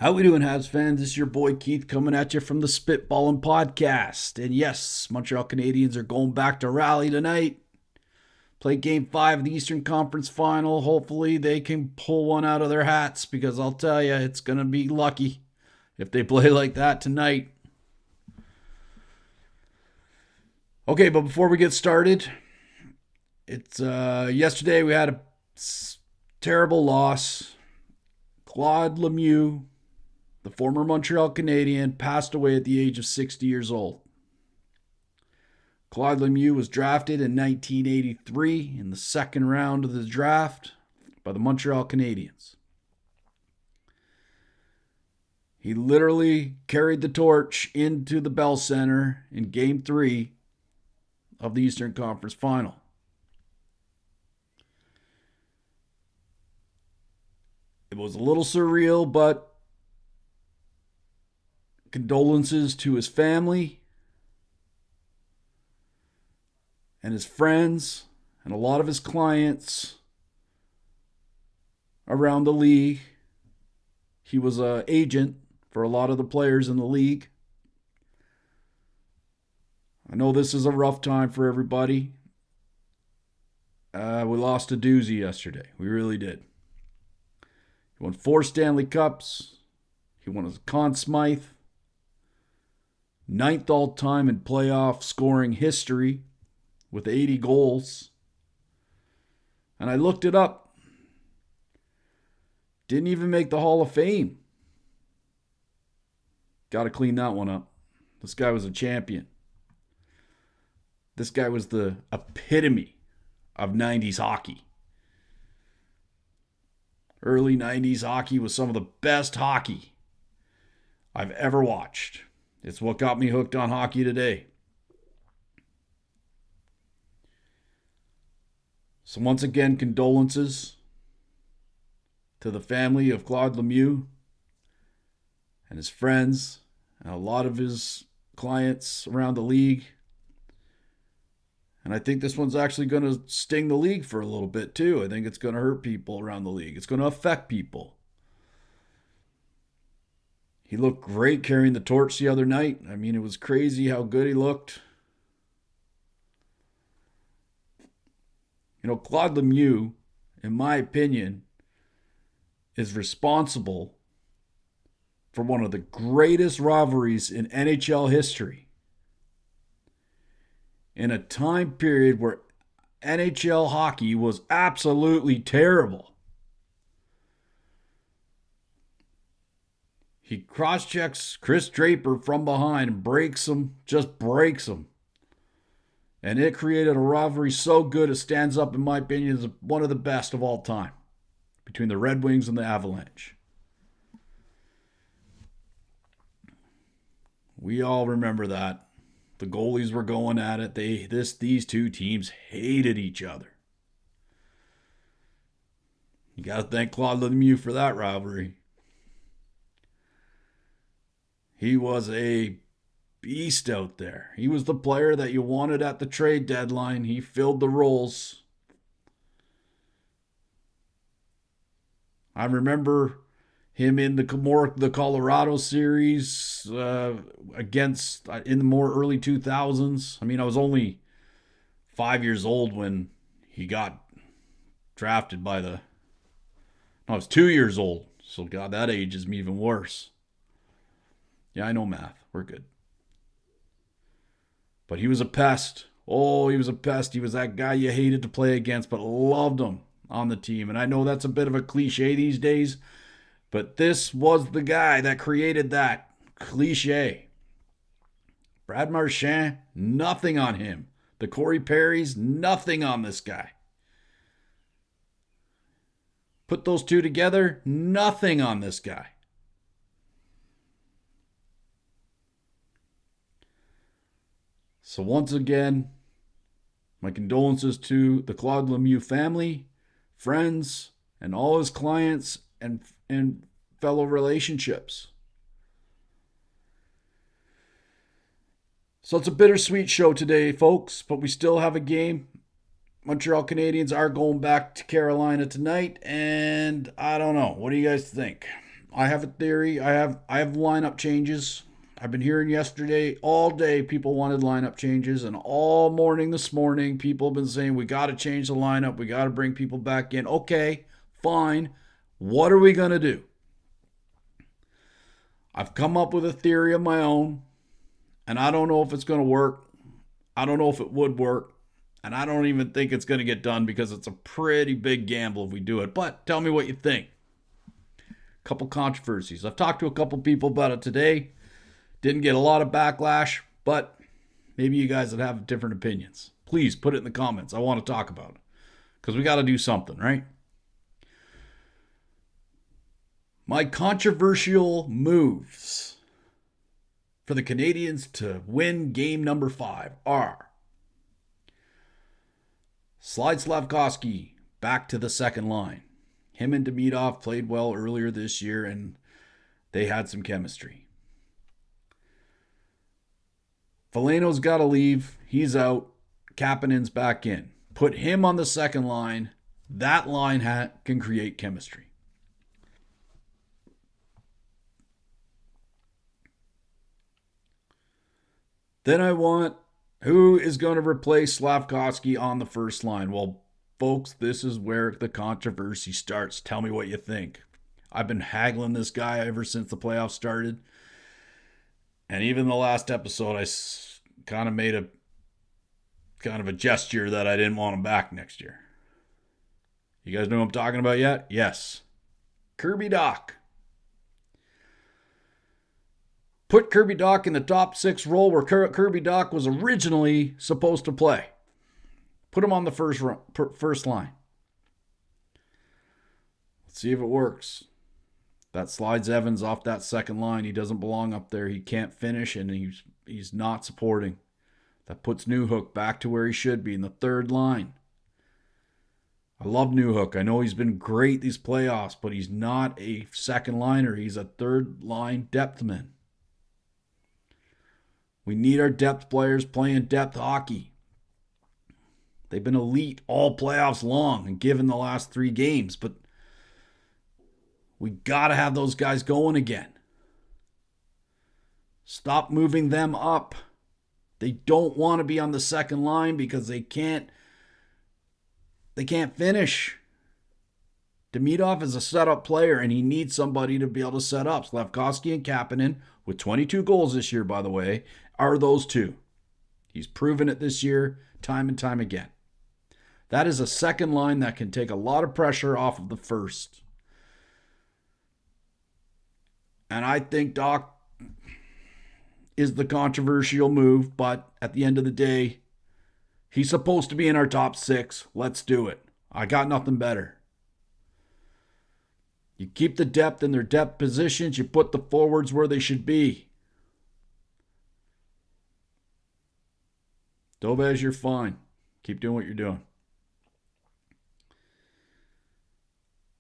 How we doing, Habs fans? This is your boy Keith coming at you from the Spitballing Podcast. And yes, Montreal Canadiens are going back to rally tonight. Play Game 5 of the Eastern Conference Final. Hopefully they can pull one out of their hats because I'll tell you, it's going to be lucky if they play like that tonight. Okay, but before we get started, it's yesterday we had a terrible loss. Claude Lemieux, the former Montreal Canadien, passed away at the age of 60 years old. Claude Lemieux was drafted in 1983 in the second round of the draft by the Montreal Canadiens. He literally carried the torch into the Bell Center in Game 3 of the Eastern Conference Final. It was a little surreal, but condolences to his family and his friends and a lot of his clients around the league. He was an agent for a lot of the players in the league. I know this is a rough time for everybody. We lost a doozy yesterday. We really did. He won 4 Stanley Cups. He won a Conn Smythe. 9th all-time in playoff scoring history with 80 goals. And I looked it up. Didn't even make the Hall of Fame. Got to clean that one up. This guy was a champion. This guy was the epitome of 90s hockey. Early 90s hockey was some of the best hockey I've ever watched. It's what got me hooked on hockey today. So once again, condolences to the family of Claude Lemieux and his friends and a lot of his clients around the league. And I think this one's actually going to sting the league for a little bit too. I think it's going to hurt people around the league. It's going to affect people. He looked great carrying the torch the other night. I mean, it was crazy how good he looked. You know, Claude Lemieux, in my opinion, is responsible for one of the greatest rivalries in NHL history. In a time period where NHL hockey was absolutely terrible. He cross-checks Chris Draper from behind and breaks him, just breaks him. And it created a rivalry so good it stands up, in my opinion, as one of the best of all time between the Red Wings and the Avalanche. We all remember that. The goalies were going at it. These two teams hated each other. You got to thank Claude Lemieux for that rivalry. He was a beast out there. He was the player that you wanted at the trade deadline. He filled the roles. I remember him in the Colorado series against in the more early 2000s. I mean, I was only 5 years old when he got drafted by the... No, I was 2 years old. So, God, that ages me even worse. Yeah, I know math. We're good. But he was a pest. Oh, he was a pest. He was that guy you hated to play against, but loved him on the team. And I know that's a bit of a cliche these days, but this was the guy that created that cliche. Brad Marchand, nothing on him. The Corey Perrys, nothing on this guy. Put those two together, nothing on this guy. So once again, my condolences to the Claude Lemieux family, friends, and all his clients and fellow relationships. So it's a bittersweet show today, folks, but we still have a game. Montreal Canadiens are going back to Carolina tonight, and I don't know. What do you guys think? I have a theory. I have lineup changes. I've been hearing yesterday all day people wanted lineup changes, and all morning this morning people have been saying we got to change the lineup. We got to bring people back in. Okay, fine. What are we going to do? I've come up with a theory of my own, and I don't know if it's going to work. I don't know if it would work, and I don't even think it's going to get done because it's a pretty big gamble if we do it. But tell me what you think. Couple controversies. I've talked to a couple people about it today. Didn't get a lot of backlash, but maybe you guys would have different opinions. Please put it in the comments. I want to talk about it because we got to do something, right? My controversial moves for the Canadiens to win game number 5 are slide Slafkovsky back to the second line. Him and Demidov played well earlier this year, and they had some chemistry. Veleno's got to leave. He's out. Kapanen's back in. Put him on the second line. That line can create chemistry. Then I want who is going to replace Slafkovsky on the first line. Well, folks, this is where the controversy starts. Tell me what you think. I've been haggling this guy ever since the playoffs started. And even the last episode, I kind of made a gesture that I didn't want him back next year. You guys know who I'm talking about yet? Yes. Kirby Dach. Put Kirby Dach in the top 6 role where Kirby Dach was originally supposed to play. Put him on the first line. Let's see if it works. That slides Evans off that second line. He doesn't belong up there. He can't finish, and he's not supporting. That puts Newhook back to where he should be in the third line. I love Newhook. I know he's been great these playoffs, but he's not a second liner. He's a third line depth man. We need our depth players playing depth hockey. They've been elite all playoffs long and given the last 3 games, but we got to have those guys going again. Stop moving them up. They don't want to be on the second line because they can't finish. Demidov is a setup player, and he needs somebody to be able to set up. Slafkovsky and Kapanen, with 22 goals this year, by the way, are those two. He's proven it this year time and time again. That is a second line that can take a lot of pressure off of the first. And I think Dach is the controversial move, but at the end of the day, he's supposed to be in our top 6. Let's do it. I got nothing better. You keep the depth in their depth positions. You put the forwards where they should be. Dobez, you're fine. Keep doing what you're doing.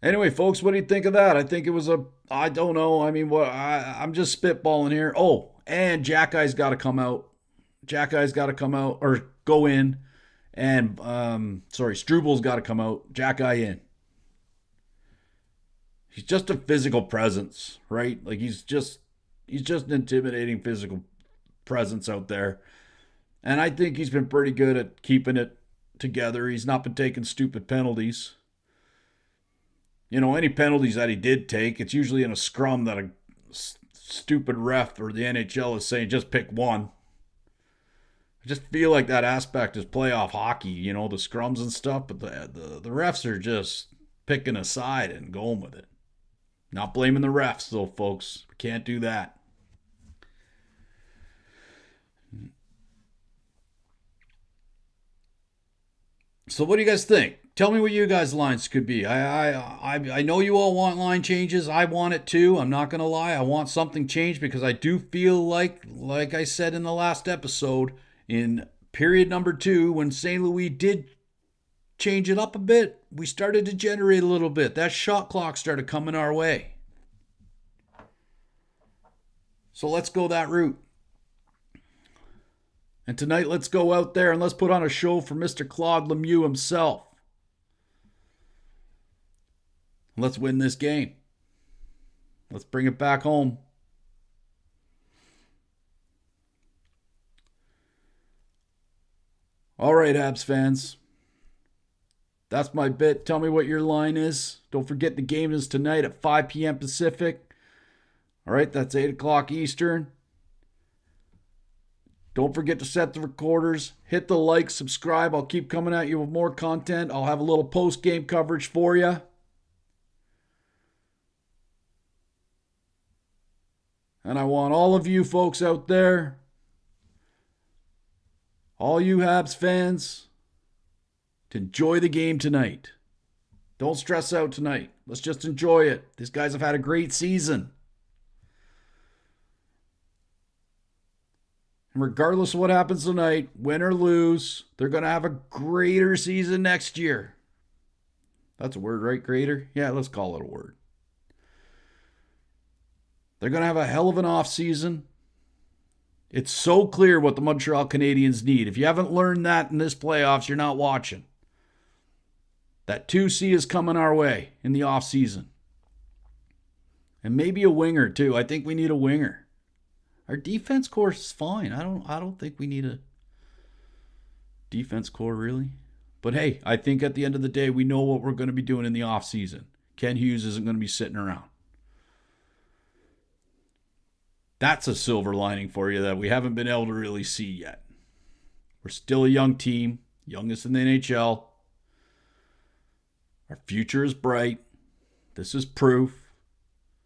Anyway, folks, what do you think of that? I think it was I don't know. I mean, I'm just spitballing here. Oh, and Jack Eye's got to come out. Jack Eye's got to come out or go in. And, Strubal's got to come out. Jack Eye in. He's just a physical presence, right? Like he's just an intimidating physical presence out there. And I think he's been pretty good at keeping it together. He's not been taking stupid penalties. Any penalties that he did take, it's usually in a scrum that a stupid ref or the NHL is saying just pick one. I just feel like that aspect is playoff hockey, the scrums and stuff, but the refs are just picking a side and going with it. Not blaming the refs, though, folks. We can't do that. So what do you guys think? Tell me what you guys' lines could be. I know you all want line changes. I want it too. I'm not going to lie. I want something changed because I do feel like I said in the last episode, in period number 2, when St. Louis did change it up a bit, we started to generate a little bit. That shot clock started coming our way. So let's go that route. And tonight, let's go out there and let's put on a show for Mr. Claude Lemieux himself. Let's win this game. Let's bring it back home. All right, Habs fans. That's my bit. Tell me what your line is. Don't forget the game is tonight at 5 p.m. Pacific. All right, that's 8 o'clock Eastern. Don't forget to set the recorders. Hit the like, subscribe. I'll keep coming at you with more content. I'll have a little post-game coverage for you. And I want all of you folks out there, all you Habs fans, to enjoy the game tonight. Don't stress out tonight. Let's just enjoy it. These guys have had a great season. And regardless of what happens tonight, win or lose, they're going to have a greater season next year. That's a word, right? Greater? Yeah, let's call it a word. They're going to have a hell of an offseason. It's so clear what the Montreal Canadiens need. If you haven't learned that in this playoffs, you're not watching. That 2C is coming our way in the offseason. And maybe a winger, too. I think we need a winger. Our defense core is fine. I don't think we need a defense core, really. But hey, I think at the end of the day, we know what we're going to be doing in the offseason. Ken Hughes isn't going to be sitting around. That's a silver lining for you that we haven't been able to really see yet. We're still a young team, youngest in the NHL. Our future is bright. This is proof.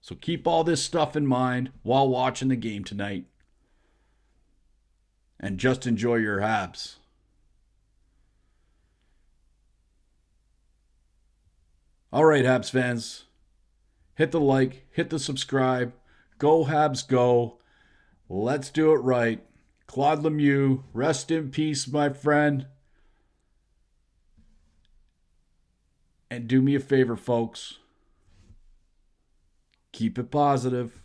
So keep all this stuff in mind while watching the game tonight. And just enjoy your Habs. All right, Habs fans. Hit the like, hit the subscribe. Go Habs, go. Let's do it right. Claude Lemieux, rest in peace, my friend. And do me a favor, folks. Keep it positive.